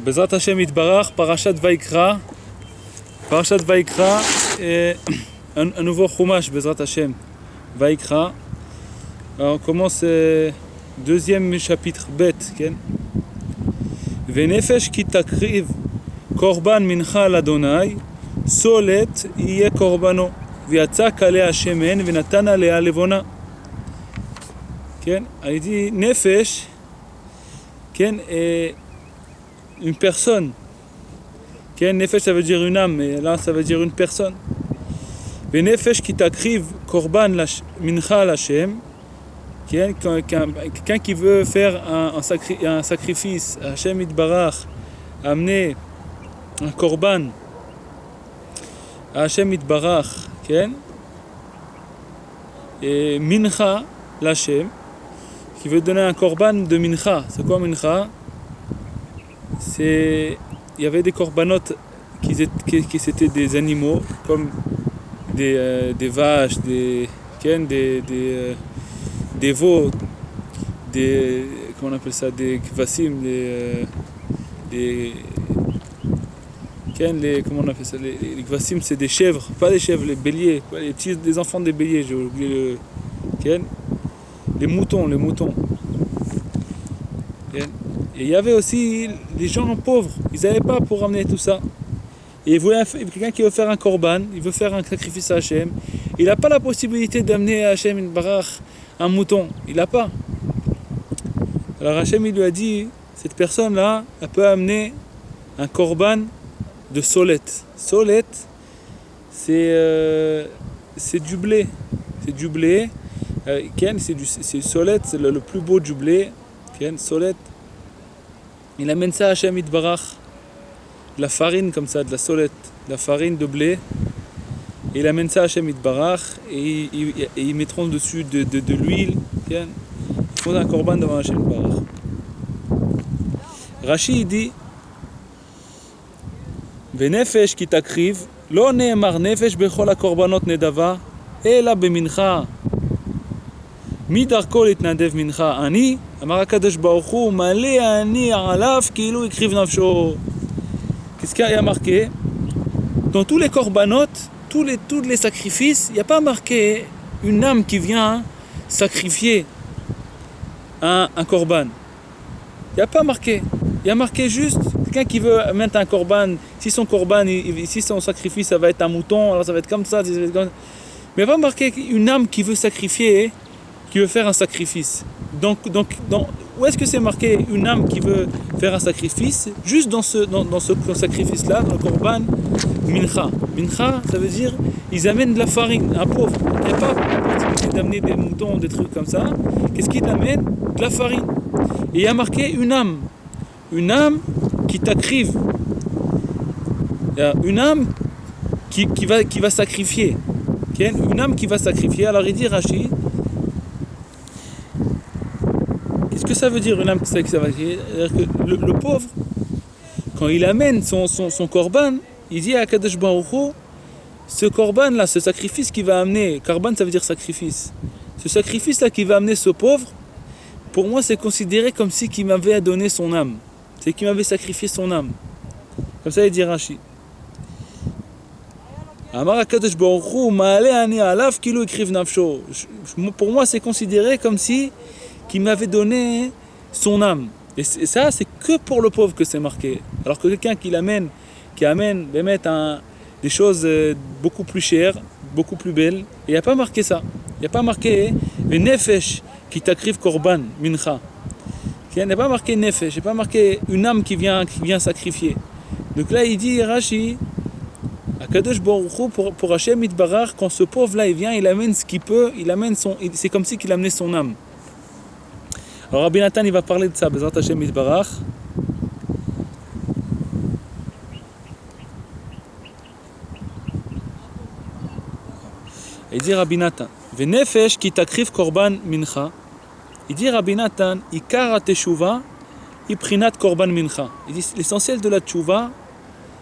Bezrat Hashem Itbarach, Parashat Vaikra. Parashat Vaikra, un nouveau chumash, Bezrat Hashem. Vaikra. Alors on commence deuxième chapitre, Bet. Venefesh ki takriv korban mincha l'Adonai, solet yeh korbano, viatzak alea shemen, venatan alea levona. Il dit nefesh, une personne. Nefesh ça veut dire une âme, mais là ça veut dire une personne. Venefesh ki takriv korban mincha l'Hashem. Quelqu'un qui veut faire un sacrifice à Hashem Itbarach, amener un korban à Hashem Itbarach, et mincha l'Hashem, qui veut donner un korban de mincha. C'est quoi mincha? Il y avait des korbanotes qui c'était des animaux, comme des vaches, des veaux, comment on appelle ça, des kvasim, comment on appelle ça, les kvasim c'est des chèvres, pas des chèvres, les béliers, des enfants des béliers, j'ai oublié les moutons. Et il y avait aussi des gens pauvres, ils n'avaient pas pour ramener tout ça. Et quelqu'un qui veut faire un korban, il veut faire un sacrifice à Hashem, il n'a pas la possibilité d'amener à Hashem Itbarach un mouton, il n'a pas. Alors Hashem il lui a dit, cette personne-là, elle peut amener un korban de solet. Solet, c'est du blé. C'est du blé. C'est solet, c'est le plus beau du blé. Solet. Il amène ça à Hashem Itbarach. De la farine comme ça, de la solet, de la farine de blé. Et il amène ça à Hashem Itbarach et ils mettront dessus de l'huile. Ils font un korban devant Hashem Itbarach. Rashi dit Venefesh ki takriv lo ne'emar nefesh bechol hakorbanot nedava ela bemincha midarko litnadev mincha ani amar HaKadosh Baruch Hu malé ani alav כאילו הקריב nafsho. Qu'est-ce qu'il y a marqué? Dans tous les korbanot, tous les sacrifices, il n'y a pas marqué une âme qui vient sacrifier un korban. Il n'y a pas marqué. Il y a marqué juste quelqu'un qui veut mettre un korban. Si son korban, si son sacrifice, ça va être un mouton, alors ça va être comme ça. Mais il n'y a pas marqué une âme qui veut sacrifier, qui veut faire un sacrifice. Donc où est-ce que c'est marqué une âme qui veut faire un sacrifice? Juste dans ce sacrifice-là, dans le korban mincha. Mincha, ça veut dire ils amènent de la farine, un pauvre. Il n'y a pas la possibilité d'amener des moutons, des trucs comme ça. Qu'est-ce qu'ils amènent? De la farine. Et il y a marqué une âme qui t'acrive. Une âme qui va sacrifier. Une âme qui va sacrifier. Alors il dit Rashi, qu'est-ce que ça veut dire une âme qui sacrifie? C'est-à-dire que le pauvre, quand il amène son korban, il dit à HaKadosh Baruch Hu, ce korban là, ce sacrifice qu'il va amener, korban ça veut dire sacrifice, ce sacrifice là qu'il va amener ce pauvre, pour moi c'est considéré comme si qu'il m'avait donné son âme, c'est qu'il m'avait sacrifié son âme. Comme ça il dit Rashi. Amar HaKadosh Baruch Hu ma'aleh ani alav כאילו הקריב nafsho. Pour moi c'est considéré comme si qu'il m'avait donné son âme. Et ça, c'est que pour le pauvre que c'est marqué. Alors que quelqu'un qui amène des choses beaucoup plus chères, beaucoup plus belles, il n'y a pas marqué ça. Il n'y a pas marqué nefesh qui takriv korban mincha. Il n'y a pas marqué nefesh, il n'y a pas marqué une âme qui vient sacrifier. Donc là, il dit Rashi, HaKadosh Baruch Hu pour Hashem Itbarach, quand ce pauvre-là, il vient, il amène ce qu'il peut, c'est comme si qu'il amenait son âme. Alors Rabbi Nathan il va parler de ça, Bezrat Hashem Itbarach. Il dit Rabbi Nathan, Venefesh ki takriv korban mincha. Il dit Rabbi Nathan, Ikar ha-teshuva, iprinat korban mincha. Il dit l'essentiel de la teshuva,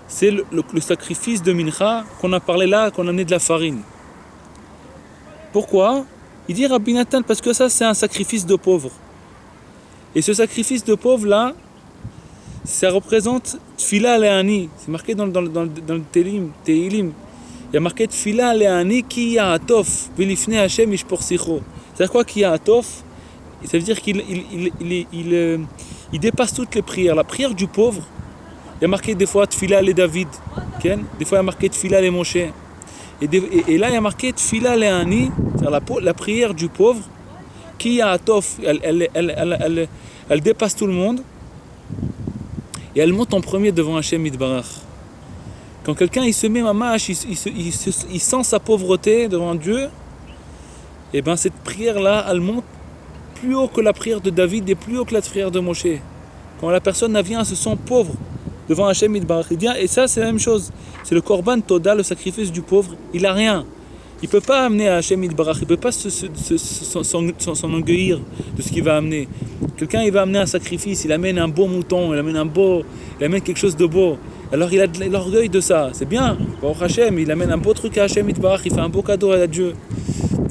c'est le sacrifice de mincha qu'on a parlé là, qu'on a amené de la farine. Pourquoi? Il dit Rabbi Nathan, parce que ça c'est un sacrifice de pauvre. Et ce sacrifice de pauvre là, ça représente Tfila Le'ani. C'est marqué dans le Teilim. Il y a marqué Tfila Le'ani ki ya'atof velifnei Hashem yishpor sicho. C'est-à-dire quoi ki ya'atof? Ça veut dire qu'il dépasse toutes les prières. La prière du pauvre, il y a marqué des fois Tfila le David, des fois il y a marqué Tfila le Moshe. Et là il y a marqué Tfila Le'ani, c'est-à-dire la prière du pauvre, qui ya'atof, elle dépasse tout le monde. Et elle monte en premier devant Hashem Yitbarach. Quand quelqu'un il se met mamash, il sent sa pauvreté devant Dieu, et bien cette prière-là, elle monte plus haut que la prière de David et plus haut que la prière de Moshe. Quand la personne vient, elle se sent pauvre devant Hashem Yitbarach. Et ça c'est la même chose. C'est le korban toda, le sacrifice du pauvre. Il n'a rien. Il ne peut pas amener à Hashem Yitbarach. Il ne peut pas s'enorgueillir de ce qu'il va amener. Quelqu'un il va amener un sacrifice, il amène un beau mouton, il amène quelque chose de beau. Alors il a de l'orgueil de ça, c'est bien. Baruch Hashem, il amène un beau truc à Hashem Yitbarach, il fait un beau cadeau à Dieu.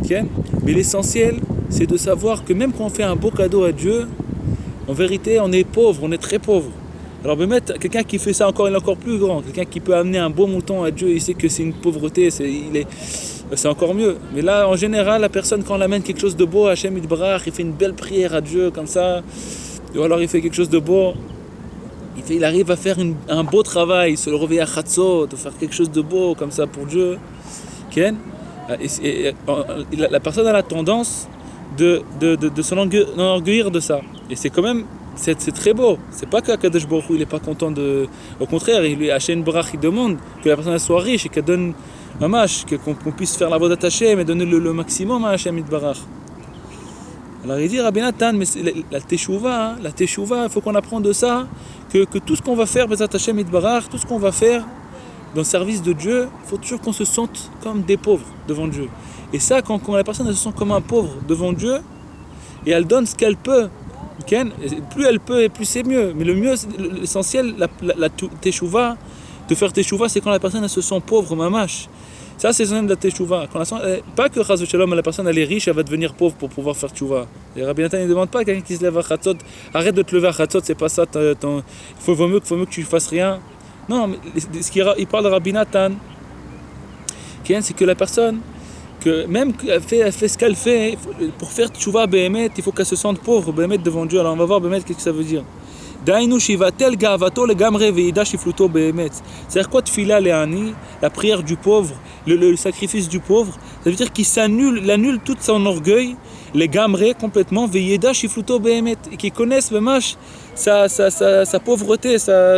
Okay? Mais l'essentiel, c'est de savoir que même quand on fait un beau cadeau à Dieu, en vérité, on est pauvre, on est très pauvre. Alors quelqu'un qui fait ça il est encore plus grand. Quelqu'un qui peut amener un beau mouton à Dieu, il sait que c'est une pauvreté, c'est encore mieux. Mais là, en général, la personne, quand elle amène quelque chose de beau à Hashem Yitbarach, il fait une belle prière à Dieu comme ça, ou alors il fait quelque chose de beau, il arrive à faire un beau travail, se le réveiller à Chatzot, de faire quelque chose de beau comme ça pour Dieu. La personne a la tendance de s'enorgueillir de ça. Et c'est quand même, c'est très beau. C'est pas qu'Akadosh Baruch Hu il est pas content de. Au contraire, Hashem Yitbarach il demande que la personne soit riche et qu'elle donne mamash, qu'on puisse faire la voie d'attacher mais donner le maximum à Hashem Yitbarach. Alors il dit Rabbi Nathan, mais la teshuva, il faut qu'on apprenne de ça que tout ce qu'on va faire Bezat Hashem Yitbarach, tout ce qu'on va faire dans le service de Dieu, il faut toujours qu'on se sente comme des pauvres devant Dieu. Et ça, quand la personne elle se sent comme un pauvre devant Dieu, et elle donne ce qu'elle peut, plus elle peut et plus c'est mieux. Mais le mieux, l'essentiel, la teshuva, de faire teshuva, c'est quand la personne elle se sent pauvre, mamash. Ça, c'est l'essentiel de la teshuva. Pas que Chas v'Shalom, la personne elle est riche, elle va devenir pauvre pour pouvoir faire teshuva. Et Rabbi Nathan ne demande pas à quelqu'un qui se lève à Chatzot, arrête de te lever à Chatzot, c'est pas ça, il vaut mieux que tu fasses rien. Non, mais il parle de Rabbi Nathan, c'est que la personne, que même qu'elle fait ce qu'elle fait, pour faire teshuva behemet, il faut qu'elle se sente pauvre behemet devant Dieu. Alors on va voir behemet, qu'est-ce que ça veut dire. C'est-à-dire quoi tfila le'ani, la prière du pauvre, le sacrifice du pauvre, ça veut dire qu'il annule tout son orgueil, les gamre complètement, ve'yeda shifluto behemet, et qu'il connaisse mamash sa pauvreté, sa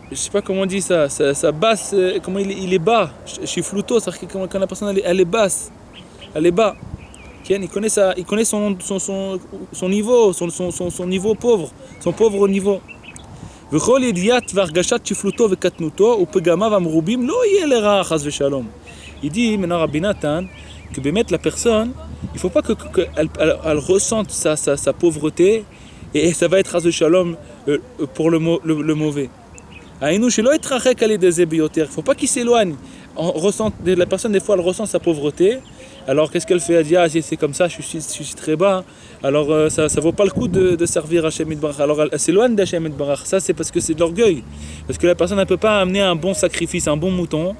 je sais pas comment on dit ça, sa basse, comment il est bas, shifluto, c'est-à-dire que quand la personne elle est basse, elle est bas. Il connaît son niveau, son niveau pauvre, son pauvre niveau. Il dit maintenant Rabbi Nathan que la personne, il ne faut pas qu'elle ressente sa pauvreté et ça va être chas v'shalom pour le mauvais. Il ne faut pas qu'il s'éloigne. La personne des fois elle ressent sa pauvreté. Alors qu'est-ce qu'elle fait? Elle dit c'est comme ça, je suis très bas. Alors ça vaut pas le coup de servir Hashem Yitbarach. Alors elle s'éloigne d'Hashem Yitbarach. Ça c'est parce que c'est de l'orgueil. Parce que la personne elle peut pas amener un bon sacrifice, un bon mouton.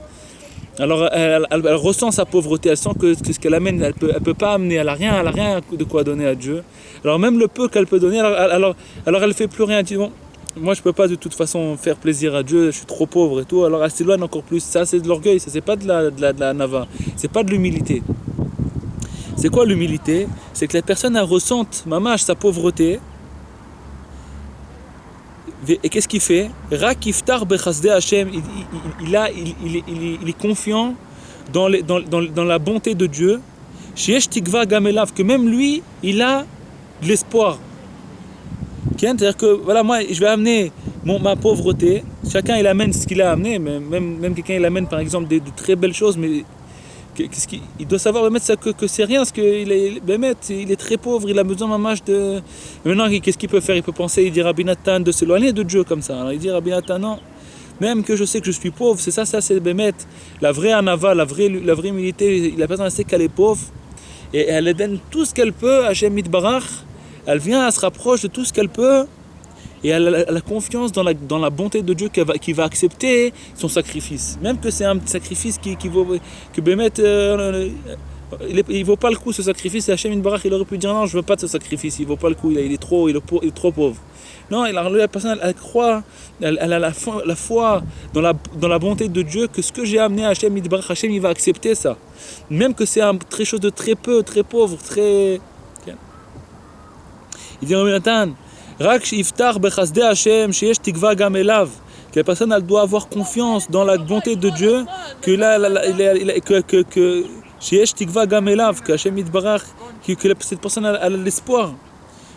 Alors elle ressent sa pauvreté, elle sent que ce qu'elle amène, elle peut pas amener, elle a rien de quoi donner à Dieu. Alors même le peu qu'elle peut donner, alors elle fait plus rien. Elle dit bon, moi je peux pas de toute façon faire plaisir à Dieu, je suis trop pauvre et tout. Alors elle s'éloigne encore plus. Ça c'est de l'orgueil, ça c'est pas de la nava, c'est pas de l'humilité. C'est quoi l'humilité? C'est que la personne elle ressente mamash sa pauvreté. Et qu'est-ce qu'il fait? Rakiftar bechasde Hashem, il est confiant dans la bonté de Dieu. Sheyesh tikva gamelav, que même lui, il a de l'espoir. C'est-à-dire que voilà, moi je vais amener ma pauvreté. Chacun il amène ce qu'il a amené, même quelqu'un il amène par exemple de très belles choses, mais il doit savoir que c'est rien, parce qu'il est très pauvre, il a besoin mamash de. Maintenant, qu'est-ce qu'il peut faire? Il peut penser, il dit Rabbi Nathan, de s'éloigner de Dieu comme ça. Alors il dit Rabbi Nathan, non, même que je sais que je suis pauvre, c'est ça c'est Bémet. La vraie anava, la vraie humilité, la personne sait qu'elle est pauvre et elle donne tout ce qu'elle peut à Hashem Yitbarach elle vient, elle se rapproche de tout ce qu'elle peut, et elle a confiance dans la bonté de Dieu qui va accepter son sacrifice. Même que c'est un sacrifice qui vaut, que Bémet, il vaut pas le coup ce sacrifice, et Hachem Yitbarach, il aurait pu dire non, je veux pas de ce sacrifice, il vaut pas le coup, il est trop pauvre. Non, la personne, elle croit, elle a la foi dans la bonté de Dieu, que ce que j'ai amené à Hachem Yitbarach, Hachem il va accepter ça. Même que c'est très chose de très peu, très pauvre, très... Il dit Rabbi Nathan, Rak shiftar bechasdei Hashem sheyesh tikva gam elav. Que la personne elle doit avoir confiance dans la bonté de Dieu, que sheyesh tikva gam elav, que Hashem Yitbarach, que cette personne elle a l'espoir.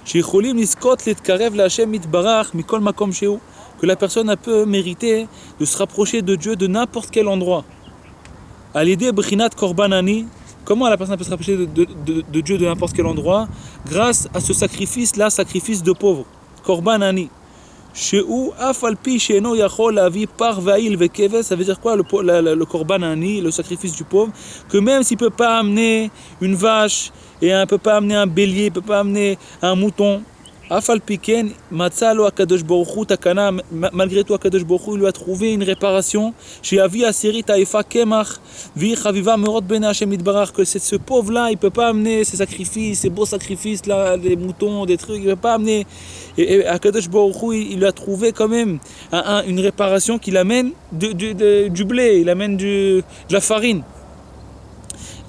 Sheyicholim liskot litkarev la Hashem Yitbarach mikol makom shehu. Que la personne elle peut mériter de se rapprocher de Dieu de n'importe quel endroit. À l'idée brinat korbanani. Comment la personne peut se rapprocher de Dieu de n'importe quel endroit? Grâce à ce sacrifice-là, sacrifice de pauvre. Korban ani. Shehu afalpi sheno yachol lavi par va'il vekeves. Ça veut dire quoi le korban ani, le sacrifice du pauvre? Que même s'il ne peut pas amener une vache, et il ne peut pas amener un bélier, il ne peut pas amener un mouton, Afalpiken, Matzalo Akadosh Baruch Hu Takana, malgré tout Akadosh Baruch Hu lui a trouvé une réparation. Chez Avi Aseri Taïfa Kemach, Vi Chaviva Merot Ben Hashem Yitbarach, que ce pauvre-là, il ne peut pas amener ses sacrifices, ses beaux sacrifices, là, des moutons, des trucs, il ne peut pas amener. Et Akadosh Baruch Hu, il lui a trouvé quand même une réparation qui l'amène du blé, il amène de la farine.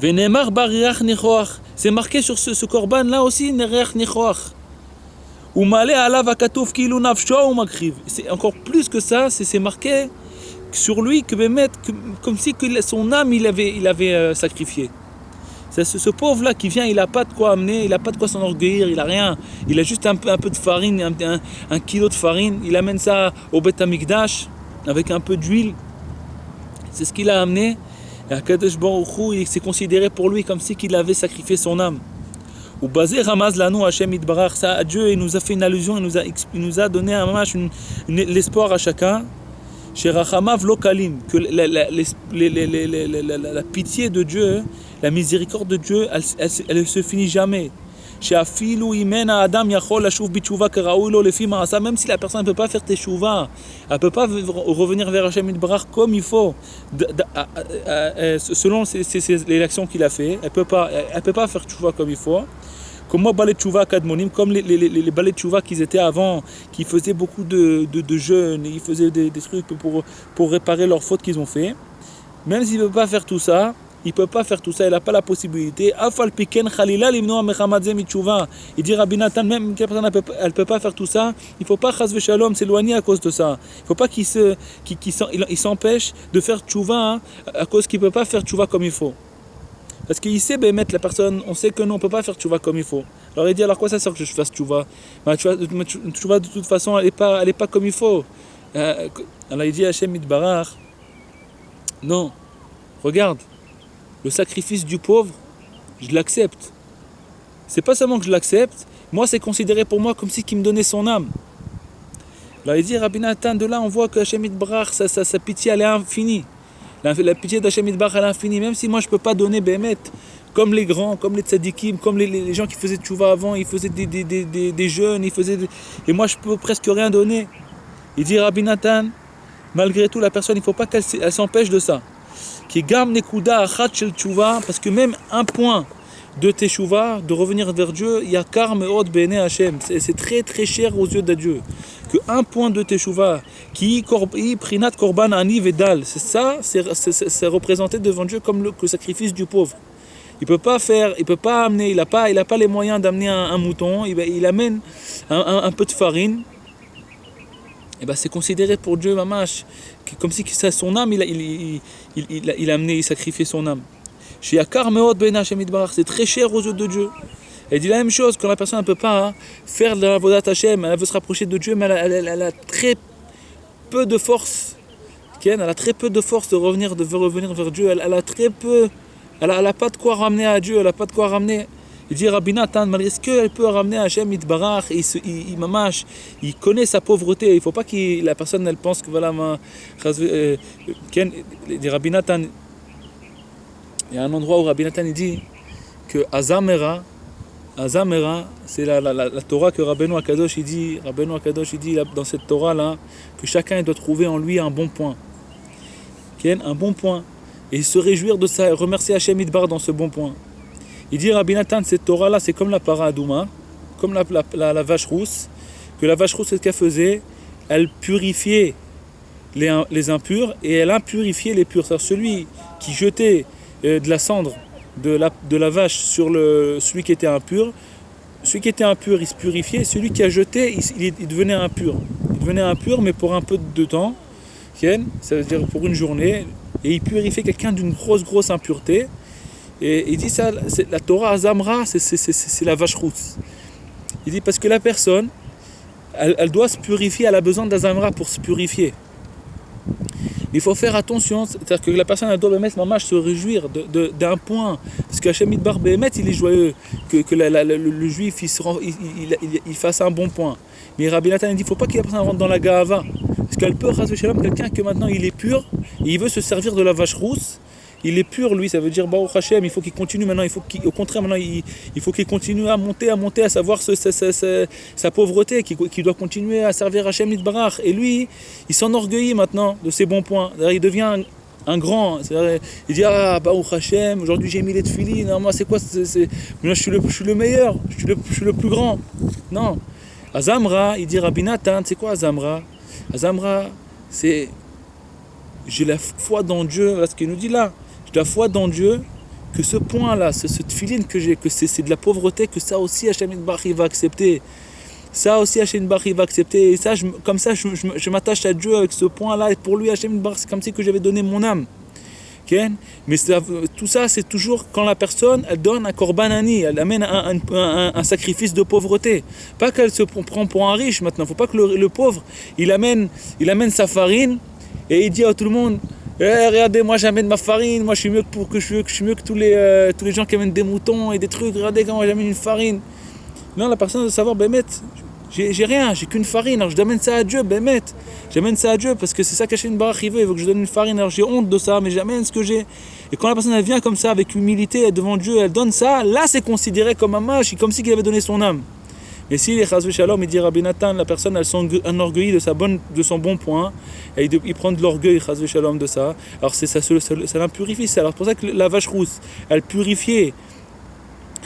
Venemar Bariach Nichoach, c'est marqué sur ce korban-là aussi, Nereach Nichoach. C'est encore plus que ça, c'est marqué sur lui que comme si son âme il avait sacrifié. C'est ce pauvre là qui vient, il n'a pas de quoi amener, il n'a pas de quoi s'enorgueillir, il n'a rien. Il a juste un peu de farine, un kilo de farine, il amène ça au Beth Amikdash avec un peu d'huile. C'est ce qu'il a amené. Et Akadosh Baruch Hu, c'est considéré pour lui comme si il avait sacrifié son âme. Ou basé Ramaz Lanou Hashem Yitbarach, ça Dieu il nous a fait une allusion, il nous a donné l'espoir à chacun. Chez Rachamav Lokalim, que la pitié de Dieu, la miséricorde de Dieu, elle ne se finit jamais. Chez Afilou Imena Adam Yachol Lashuv Bitshuva Keraoulo Lefi Maasa, même si la personne ne peut pas faire teshuva, elle ne peut pas revenir vers Hashem Yitbarach comme il faut, selon les actions qu'il a fait, elle peut pas faire teshuva comme il faut. Comme moi, Balei Tchouva Kadmonim, comme les Balei Tchouva qu'ils étaient avant, qui faisaient beaucoup de jeûnes, ils faisaient des trucs pour réparer leurs fautes qu'ils ont fait. Même s'il ne peut pas faire tout ça, il n'a pas la possibilité. Afal Piken Khalila Limnoa Mechamadze Mitchouva. Il dit Rabbi Nathan, même que la personne elle ne peut pas faire tout ça, il ne faut pas Chas Veshalom s'éloigner à cause de ça. Il ne faut pas qu'il s'empêche de faire tchouva à cause qu'il ne peut pas faire tchouva comme il faut. Parce qu'il sait mettre la personne, on sait que non, on ne peut pas faire tchouva comme il faut. Alors il dit, alors quoi ça sert que je fasse tchouva? Tchouva de toute façon, elle n'est pas comme il faut. Alors il dit à Hashem Yitbarach, non, regarde, le sacrifice du pauvre, je l'accepte. C'est pas seulement que je l'accepte, moi c'est considéré pour moi comme si qu'il me donnait son âme. Alors il dit, Rabbi Nathan, de là on voit que Hashem Yitbarach, sa pitié elle est infinie. La pitié d'Hachem Yitbarach à l'infini, même si moi je ne peux pas donner Bémet, comme les grands, comme les tzadikim, comme les gens qui faisaient tchouva avant, ils faisaient des jeûnes, et moi je peux presque rien donner. Il dit Rabbi Nathan, malgré tout la personne, il ne faut pas qu'elle s'empêche de ça. Qui gam nekuda achat shel tchouva, parce que même un point de teshuva, de revenir vers Dieu, il y a karme od bene Hashem, c'est très très cher aux yeux de Dieu. Que un point de teshuva qui prinat korban ani vedal, c'est ça, c'est représenté devant Dieu comme le sacrifice du pauvre. Il peut pas amener, il a pas les moyens d'amener un mouton, il amène un peu de farine. Et c'est considéré pour Dieu mamash comme si son âme il a amené, il sacrifiait son âme. Chez Yakar Meot Ben Hashem Yitbarach, c'est très cher aux yeux de Dieu. Elle dit la même chose, quand la personne ne peut pas faire de la Avodat Hashem, elle veut se rapprocher de Dieu, mais elle a très peu de force. Elle a très peu de force de revenir vers Dieu. Elle a très peu. Elle n'a pas de quoi ramener à Dieu, elle n'a pas de quoi ramener. Il dit Rabbi Nathan, malgré ce qu'elle peut ramener à Hashem Yitbarach, il connaît sa pauvreté. Il ne faut pas que la personne elle pense que voilà, il dit Rabbi Nathan. Il y a un endroit où Rabbi Nathan il dit que Azamera, Azamera, c'est la Torah que Rabbeinu Akadosh il dit dans cette Torah là que chacun doit trouver en lui un bon point. Un bon point. Et se réjouir de ça et remercier Hachem Idbar dans ce bon point. Il dit Rabbi Nathan, cette Torah là c'est comme la para adouma, comme la vache rousse, que la vache rousse c'est ce qu'elle faisait, elle purifiait les impurs et elle impurifiait les purs. C'est-à-dire celui qui jetait de la cendre de la vache sur celui qui était impur, celui qui était impur il se purifiait, celui qui a jeté il devenait impur. Il devenait impur mais pour un peu de temps, ça veut dire pour une journée, et il purifiait quelqu'un d'une grosse impureté. Et il dit ça, la Torah Azamra, c'est la vache rousse. Il dit parce que la personne, elle doit se purifier, elle a besoin d'Azamra pour se purifier. Il faut faire attention, c'est-à-dire que la personne elle doit se réjouir d'un point, parce qu'Hachem Idbar Behemet il est joyeux que le juif il fasse un bon point. Mais Rabbi Nathan il dit il ne faut pas que la personne rentre dans la Gahava, parce qu'elle peut quelqu'un que maintenant il est pur et il veut se servir de la vache rousse. Il est pur lui, ça veut dire Baruch Hashem, il faut qu'il continue maintenant, au contraire maintenant il faut qu'il continue à monter, à savoir sa pauvreté, qu'il doit continuer à servir Hashem Yitbarach. Et lui, il s'enorgueillit maintenant de ses bons points. Il devient un grand, il dit Baruch Hashem, aujourd'hui j'ai mis les tefilines, moi c'est quoi moi je suis le meilleur, je suis le plus grand. Non. Azamra, il dit Rabbi Nathan, c'est quoi Azamra? Azamra, c'est j'ai la foi dans Dieu, voilà ce qu'il nous dit là. J'ai la foi dans Dieu, que ce point-là, ce tefilin que j'ai, que c'est de la pauvreté, que ça aussi Hachem Yitbarach va accepter. Ça aussi Hachem Yitbarach va accepter. Et ça, comme ça, je m'attache à Dieu avec ce point-là. Et pour lui, Hachem Yitbarach, c'est comme si que j'avais donné mon âme. Okay? Mais tout ça, c'est toujours quand la personne, elle donne un korban ani, elle amène un sacrifice de pauvreté. Pas qu'elle se prend pour un riche maintenant. Il ne faut pas que le pauvre, il amène sa farine et il dit à tout le monde regardez, moi j'amène ma farine, moi je suis mieux que tous les gens qui amènent des moutons et des trucs, regardez comment j'amène une farine. Non, la personne doit savoir, j'ai rien, j'ai qu'une farine, alors je amène ça à Dieu, j'amène ça à Dieu parce que c'est ça qu'Hachem Yitbarach il veut que je donne une farine, alors j'ai honte de ça, mais j'amène ce que j'ai. Et quand la personne elle vient comme ça avec humilité devant Dieu, elle donne ça, là c'est considéré comme un mâche, comme si il avait donné son âme. Mais si les Chas Shalom, il dit Rabbi Nathan, la personne elle s'enorgueillit de son bon point, et il prend de l'orgueil Chas Shalom de ça, alors ça l'impurifie. Alors c'est pour ça que la vache rousse, elle purifiait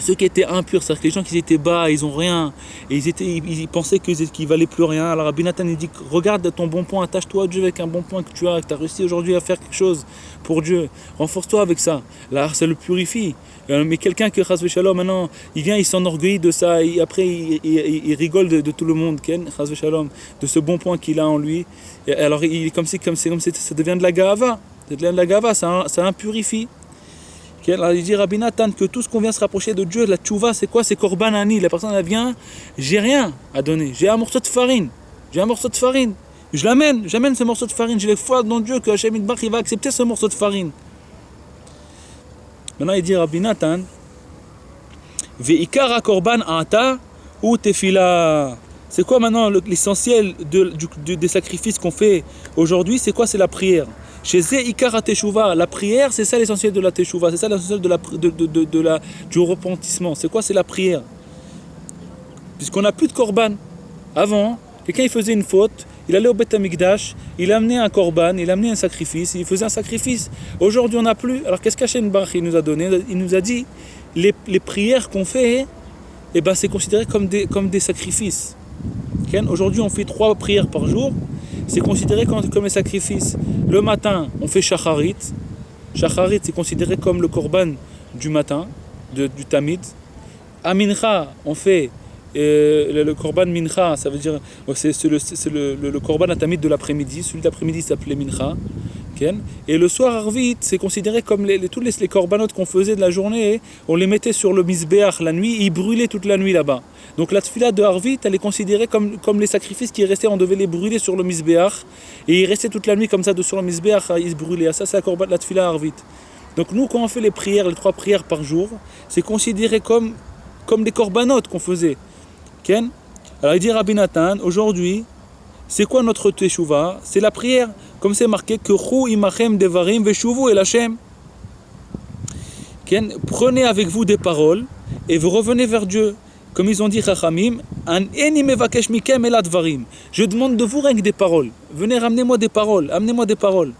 ceux qui étaient impurs, c'est-à-dire que les gens qui étaient bas, ils ont rien, et ils pensaient qu'ils valaient plus rien. Alors Rabbi Nathan il dit regarde ton bon point, attache-toi à Dieu avec un bon point que tu as réussi aujourd'hui à faire quelque chose pour Dieu, renforce-toi avec ça. Là ça le purifie. Mais quelqu'un que Chas Shalom maintenant, il vient, il s'enorgueillit de ça, et après il rigole de tout le monde, Chas Shalom, de ce bon point qu'il a en lui. Et alors il comme si ça devient de la gava, ça l'impurifie. Alors il dit Rabbi Nathan que tout ce qu'on vient se rapprocher de Dieu, la tchouva, c'est quoi? C'est korban ani. La personne elle vient, j'ai rien à donner, j'ai un morceau de farine, j'amène ce morceau de farine, j'ai la foi dans Dieu que Hachem Yitbarach il va accepter ce morceau de farine. Maintenant il dit Rabbi Nathan Ve'ikara korban ata ou tefila. C'est quoi maintenant l'essentiel des sacrifices qu'on fait aujourd'hui? C'est quoi? C'est la prière. Chez Ikara Teshuva, la prière, c'est ça l'essentiel de la Teshuva, c'est ça l'essentiel du repentissement. C'est quoi? C'est la prière. Puisqu'on n'a plus de korban. Avant, quelqu'un il faisait une faute, il allait au Beth Amikdash, il amenait un korban, il amenait un sacrifice, il faisait un sacrifice. Aujourd'hui, on n'a plus. Alors qu'est-ce qu'Hachem Yitbarach il nous a donné? Il nous a dit les prières qu'on fait, c'est considéré comme des sacrifices. Aujourd'hui, on fait 3 prières par jour. C'est considéré comme un sacrifice. Le matin, on fait shacharit. Shacharit, c'est considéré comme le korban du matin, du tamid. À mincha, on fait le korban mincha, ça veut dire c'est le korban à tamid de l'après-midi. Celui de l'après-midi s'appelait mincha. Et le soir arvit, c'est considéré comme tous les korbanot qu'on faisait de la journée, on les mettait sur le misbéach la nuit, et ils brûlaient toute la nuit là-bas. Donc la tefila de arvit, elle est considérée comme les sacrifices qui restaient, on devait les brûler sur le misbéach, et ils restaient toute la nuit comme ça sur le misbéach, ils se brûlaient. Ça c'est la tefila arvit. Donc nous quand on fait les 3 prières par jour, c'est considéré comme des korbanot qu'on faisait. Alors il dit Rabbi Nathan, aujourd'hui, c'est quoi notre teshuva? C'est la prière. Comme c'est marqué que Chou imachem devarim veshuvu el Hashem. Prenez avec vous des paroles et vous revenez vers Dieu. Comme ils ont dit Chachamim, je demande de vous rien que des paroles. Venez, ramenez-moi des paroles, amenez-moi des paroles.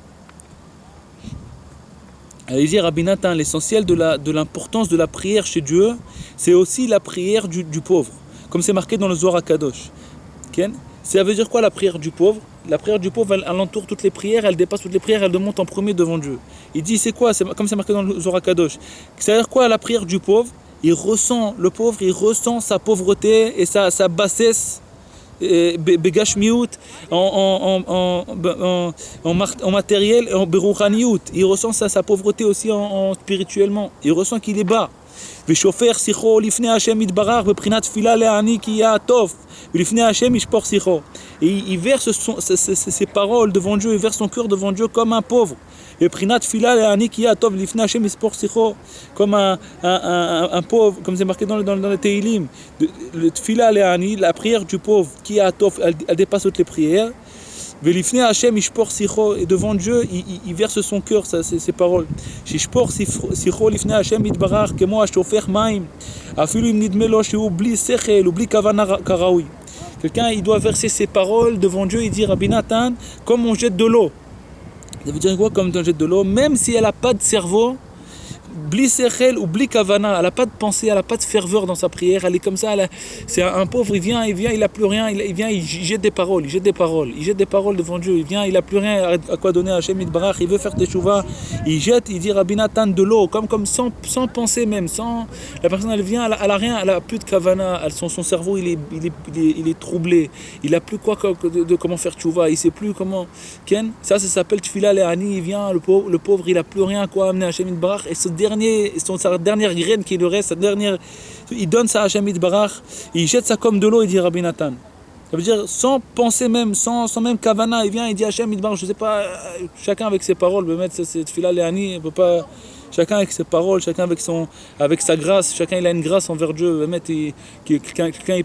Il dit Rabbi Nathan, l'essentiel de l'importance de la prière chez Dieu, c'est aussi la prière du pauvre, comme c'est marqué dans le Zohar HaKadosh. Ça veut dire quoi la prière du pauvre? La prière du pauvre, elle entoure toutes les prières, elle dépasse toutes les prières, elle monte en premier devant Dieu. Il dit c'est quoi? Comme c'est marqué dans le Zohar HaKadosh. Ça veut dire quoi la prière du pauvre? Le pauvre, il ressent sa pauvreté et sa bassesse, begashmiout, en matériel, en berouchaniout. Il ressent sa pauvreté aussi en spirituellement. Il ressent qu'il est bas. ושופך שיחו לפני השם יתברך בבחינת תפילה לעני כי יהיה הטוב ולפני השם ישפוך שיחו. Et il verse ses paroles devant Dieu, il verse son cœur devant Dieu comme un pauvre. בבחינת תפילה לעני כי יהיה הטוב ולפני השם ישפוך שיחו, comme un pauvre, comme c'est marqué dans les Teilim. Le tfila לעני, la prière du pauvre qui est הטוב, elle dépasse toutes les prières. ולפני השם ישפוך שיחו, et devant Dieu il verse son cœur, ses paroles. שישפוך שיחו לפני השם יתברך כמו השופך מים אפילו אם נדמה לו שהוא בלי שכל ובלי כוונה כראוי. Quelqu'un il doit verser ses paroles devant Dieu et dire Rabbi Nathan, comme on jette de l'eau. Ça veut dire quoi comme on jette de l'eau? Même si elle n'a pas de cerveau, bli sechel ou bli kavana, elle n'a pas de pensée, elle n'a pas de ferveur dans sa prière, elle est comme ça, c'est un pauvre, il vient, il n'a plus rien, il vient, il jette des paroles, il jette des paroles devant Dieu, il vient, il n'a plus rien à quoi donner à Hashem Yitbarach, il veut faire des chouvas, il jette, il dit Rabbi Nathan de l'eau, comme sans penser même, la personne elle vient, elle a rien, elle n'a plus de kavana, son cerveau il est troublé, il n'a plus quoi de comment faire chouva, il ne sait plus comment, ça s'appelle tfila le'ani, il vient, le pauvre il n'a plus rien à quoi amener à Hashem Yitbarach, et sa dernière graine qui lui reste, il donne ça à Hashem Yitbarach, il jette ça comme de l'eau, il dit Rabbi Nathan. Ça veut dire sans penser même, sans même kavana, il vient, il dit Hashem Yitbarach, je sais pas, chacun avec ses paroles, peut mettre cette tefila le'ani, chacun avec ses paroles, chacun avec sa grâce, chacun il a une grâce envers Dieu, quelqu'un quelqu'un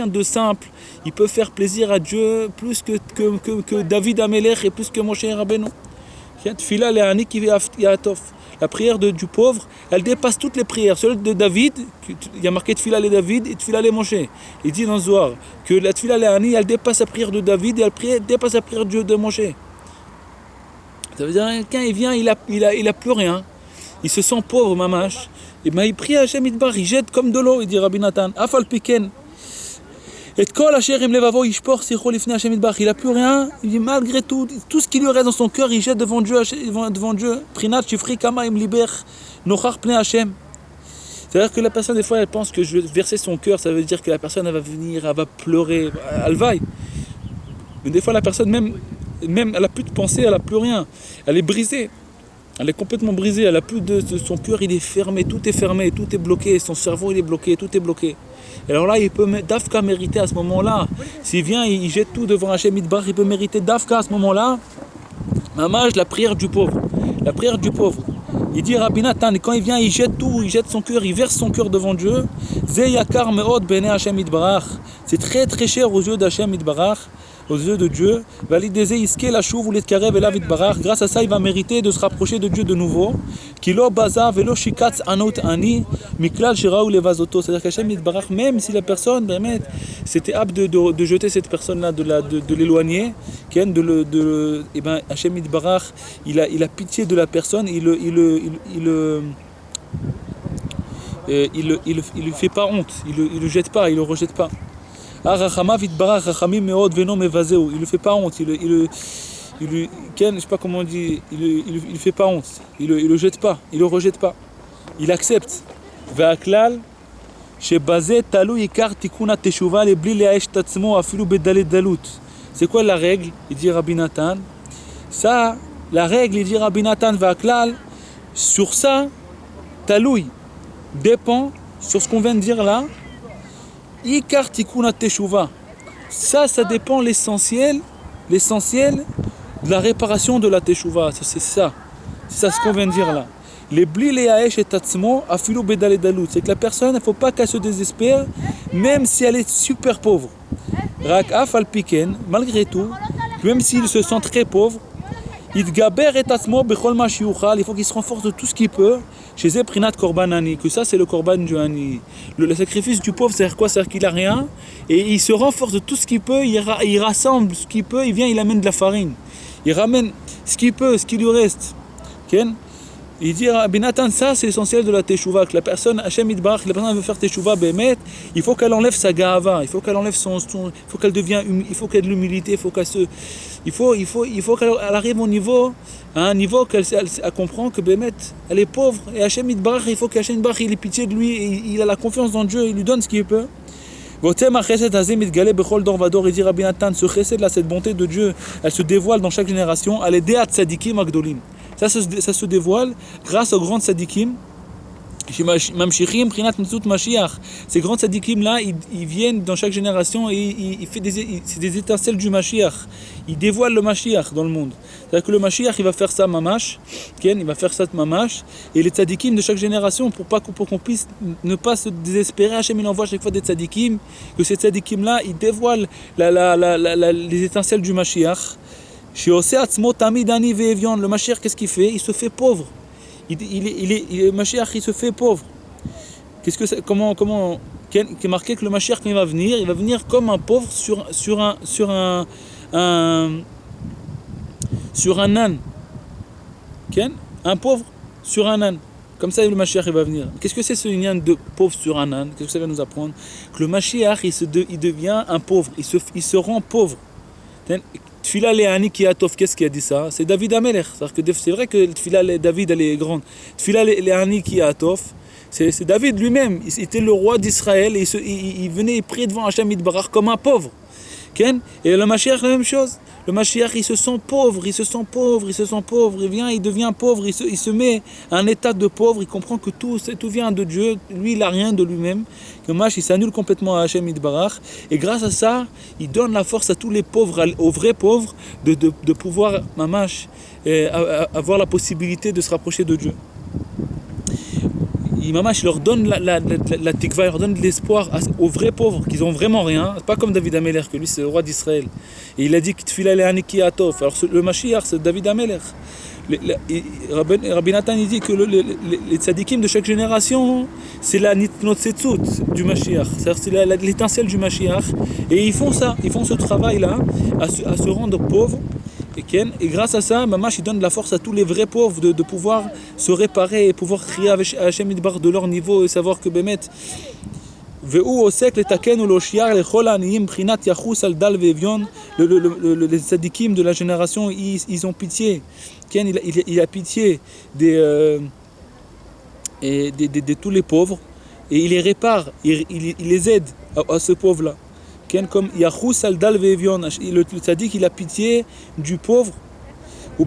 de simple, il peut faire plaisir à Dieu plus que David Amelech et plus que Moshe Rabbeinu. La prière du pauvre, elle dépasse toutes les prières. Celle de David, il y a marqué Tfila les David et Tfila les Moshe. Il dit dans le Zohar que la Tfila les Ani, elle dépasse la prière de David et elle dépasse la prière de Moshe. Ça veut dire quelqu'un il vient, il a plus rien, il se sent pauvre, mamash. Et ben il prie à Hashem Yitbarach, il jette comme de l'eau, il dit Rabbi Nathan, Afal Piken. Et kol asher im levavo yishpor sicho lifnei Hashem Yitbarach, il a plus rien, il dit malgré tout ce qui lui reste dans son cœur, il jette devant Dieu, Prinat shifri kama im liber nochar pnei Hashem. C'est-à-dire que la personne des fois elle pense que je vais verser son cœur, ça veut dire que la personne elle va venir, elle va pleurer, elle vaille. Mais des fois la personne même elle a plus de pensée, elle a plus rien, elle est brisée. Elle est complètement brisée, elle a plus de son cœur, il est fermé, tout est bloqué, son cerveau il est bloqué, tout est bloqué. Et alors là, il peut Dafka mériter à ce moment-là. S'il vient, il jette tout devant Hashem Yitbarach, il peut mériter Dafka à ce moment-là. Mamaj, la prière du pauvre. La prière du pauvre. Il dit Rabbi Nathan, quand il vient, il jette tout, il jette son cœur, il verse son cœur devant Dieu. Ze yakar meod bene Hashem Yitbarach. C'est très très cher aux yeux d'Hashem Yitbarach, aux yeux de Dieu. Grâce à ça, il va mériter de se rapprocher de Dieu de nouveau. C'est-à-dire qu'Hashem Yitbarach, même si la personne c'était apte de jeter cette personne-là, de l'éloigner, Hashem Yitbarach, il a pitié de la personne, il lui fait pas honte, il le jette pas, il le rejette pas. Il ne fait pas honte, je sais pas comment on dit, il fait pas honte, il le jette pas, il le rejette pas, il accepte. C'est quoi la règle? Il dit Rabbi Nathan. Ça, la règle, il dit Rabbi Nathan, sur ça, Taloui dépend sur ce qu'on vient de dire là. Ikar tikuna teshuva. Ça dépend l'essentiel de la réparation de la teshuva. C'est ça ce qu'on vient de dire là. Les bli leaesh et tatzmo afilu bedale dalut. C'est que la personne, il ne faut pas qu'elle se désespère, même si elle est super pauvre. Rak afal piken, malgré tout, même s'il se sent très pauvre, il faut qu'il se renforce de tout ce qu'il peut. Chez eux, prinat korban ani, que ça c'est le korban du ani. Le sacrifice du pauvre, c'est quoi? C'est qu'il a rien et il se renforce de tout ce qu'il peut. Il rassemble ce qu'il peut. Il vient, il amène de la farine. Il ramène ce qu'il peut, ce qui lui reste. Ken? Il dit Rabbi Nathan, ça c'est l'essentiel de la teshuva, que la personne, Hashem Yitbarach, la personne veut faire teshuva bémet, il faut qu'elle enlève sa gahava, il faut qu'elle enlève il faut qu'elle devienne, il faut qu'elle ait de l'humilité, il faut qu'elle arrive à un niveau qu'elle comprend que bémet, elle est pauvre, et Hashem Yitbarach, il faut qu'Hashem Yitbarach, il ait pitié de lui, et il a la confiance dans Dieu, il lui donne ce qu'il peut. Il dit Rabbi Nathan, ce chesed là, cette bonté de Dieu, elle se dévoile dans chaque génération, elle est déat tzadikim agdolim. Ça se dévoile grâce aux grands tzadikim. Ces grands tzadikim là, ils viennent dans chaque génération et c'est des étincelles du Mashiach. Ils dévoilent le Mashiach dans le monde. C'est-à-dire que le Mashiach, il va faire ça mamash, il va faire ça mamash, et les tzadikim de chaque génération, pour qu'on puisse ne pas se désespérer, Hachem il envoie chaque fois des tzadikim, que ces tzadikim là, ils dévoilent les étincelles du Mashiach. Le Mashiach, qu'est-ce qu'il fait? Il se fait pauvre. Le Mashiach, il se fait pauvre. Qu'est-ce que c'est? Comment qui est marqué que le Mashiach, quand il va venir comme un pauvre sur un âne. Un pauvre sur un âne. Comme ça, le Mashiach, il va venir. Qu'est-ce que c'est ce lien de pauvre sur un âne? Qu'est-ce que ça va nous apprendre? Que le Mashiach, il devient un pauvre. Il se rend pauvre. Tfila le'ani ki atov, qu'est-ce qui a dit ça? C'est David Amelech. C'est vrai que Tfila David, elle est grande. Tfila le'ani ki atov, c'est David lui-même. Il était le roi d'Israël et il venait prier devant Hashem Yitbarach comme un pauvre. Et le Mashiach, la même chose. Le Mashiach, il se sent pauvre. Il vient, il devient pauvre. Il se met à un état de pauvre. Il comprend que tout vient de Dieu. Lui, il n'a rien de lui-même. Le Mashiach, il s'annule complètement à Hashem Yitbarach. Et grâce à ça, il donne la force à tous les pauvres, aux vrais pauvres, de pouvoir, avoir la possibilité de se rapprocher de Dieu. Il leur donne la tikva, il leur donne de l'espoir aux vrais pauvres qui n'ont vraiment rien. C'est pas comme David Amelech, que lui c'est le roi d'Israël. Et il a dit que tfila le'ani ki atov. Alors le Mashiach, c'est David Amelech. Rabbi Nathan il dit que les tzadikim de chaque génération, c'est la nitnotzetzut du Mashiach. C'est-à-dire c'est l'étincelle du Mashiach. Et ils font ce travail-là, à se rendre pauvres. Et grâce à ça, Mamash il donne de la force à tous les vrais pauvres de pouvoir se réparer et pouvoir crier à Hashem Yitbarach de leur niveau et savoir que Bémet les tzadikim de la génération, ils ont pitié. Il a pitié de tous les pauvres et il les répare, il les aide à ce pauvre-là. Comme Yachus al-Dal ve'Evion, le tzaddik il a pitié du pauvre. Il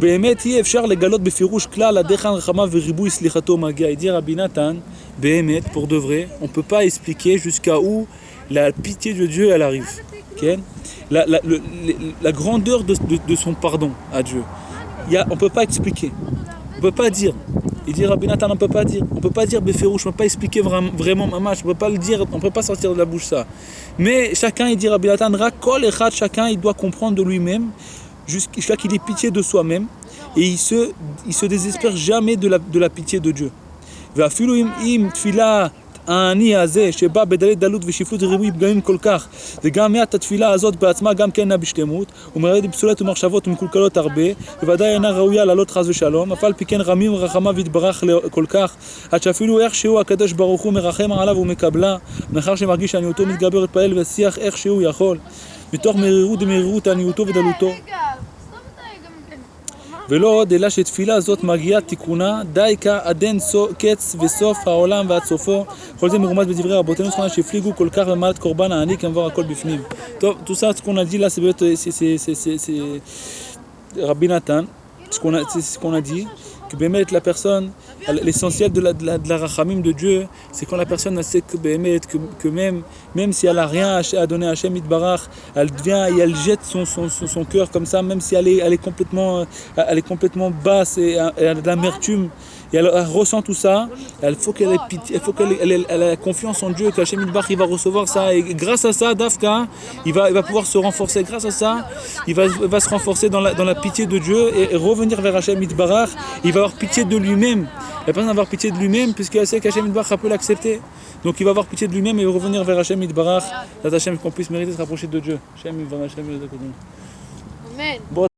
dit Rabbi Nathan, pour de vrai, on ne peut pas expliquer jusqu'à où la pitié de Dieu elle arrive. La grandeur de son pardon à Dieu. On ne peut pas expliquer. On ne peut pas dire. Il dit Rabbi Nathan, on ne peut pas dire. On ne peut pas dire Beferouche, on ne peut pas expliquer vraiment Mamash, on ne peut pas le dire, on ne peut pas sortir de la bouche ça. Mais chacun, il dit Rabbi Nathan, Rakol Echad, chacun, il doit comprendre de lui-même, jusqu'à qu'il ait pitié de soi-même, et il se désespère jamais de la pitié de Dieu. Ve'afilu im tfila העני הזה שבא בדלת דלות ושפלות ריבוי פגמים כל כך וגם מעט התפילה הזאת בעצמה גם כן אינה בשלמות ומרדת בפסולות ומחשבות ומקולקלות הרבה בוודאי אינה ראויה לעלות חס ושלום אף על פי כן רמים ורחמיו יתברך כל כך עד שאפילו איכשהו הקדוש ברוך הוא מרחם עליו ומקבלה מאחר שמרגיש שעניותו מתגבר להתפעל ושיח איכשהו יכול מתוך מרירות עניותו ודלותו ולא עוד אלא שתפילה זאת מגיעה תיקונה דייקה עד אין קץ וסוף העולם ועד סופו כל זה מרומז בדברי רבותינו זכרונם שהפליגו כל כך במעלת קורבן העני כמובן הכל בפנים. טוב, tout ça ce qu'on a dit là c'est Rabbi Nathan, ce qu'on a dit que Bémet, la personne, l'essentiel de la rachamim de Dieu, c'est quand la personne sait que Bémet, que même si elle n'a rien à donner à Hashem Yitbarach, elle vient et elle jette son cœur comme ça, même si elle est complètement basse et elle a de l'amertume et elle ressent tout ça, il faut qu'elle ait pitié, il faut elle ait confiance en Dieu, qu'Hachem Yitbarach il va recevoir ça, et grâce à ça, Dafka, il va pouvoir se renforcer. Grâce à ça, il va se renforcer dans la pitié de Dieu et revenir vers Hachem Yitbarach. Il va avoir pitié de lui-même. Il va pas avoir pitié de lui-même puisqu'il sait qu'Hachem Yitbarach peut l'accepter. Donc il va avoir pitié de lui-même et revenir vers Hachem Yitbarach. Hachem qu'on puisse mériter de se rapprocher de Dieu. Hachem Yitbarach, Hachem Yitbarach. Amen. Bon.